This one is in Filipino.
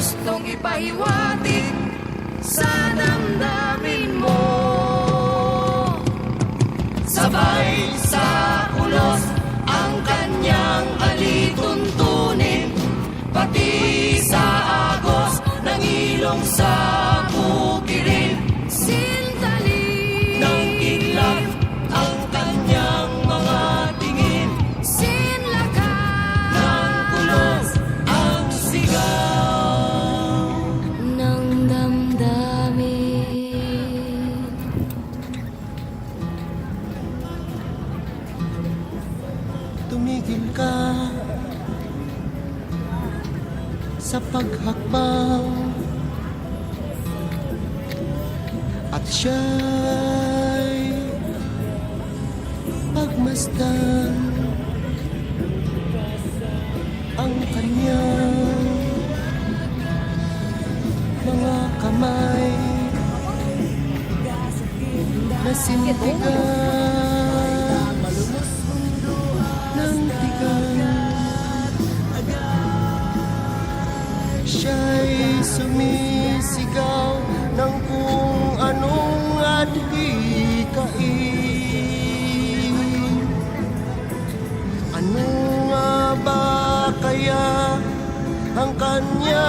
gustong ipahiwatig sa damdamin mo. Sabay sa ulos ang kanyang alituntunin, pati sa agos ng ilong sa bukirin. Sintalin ng iglap ang kanyang mga tingin, sinlakan ng kulos ang sigaw ng damdamin. Tumigil ka sa paghakbang at siya'y pagmasdan ang kanyang mga kamay na sintigan ng tigan. Siya'y sumisigaw ng kung anong adhikain. Ano nga ba kaya ang kanya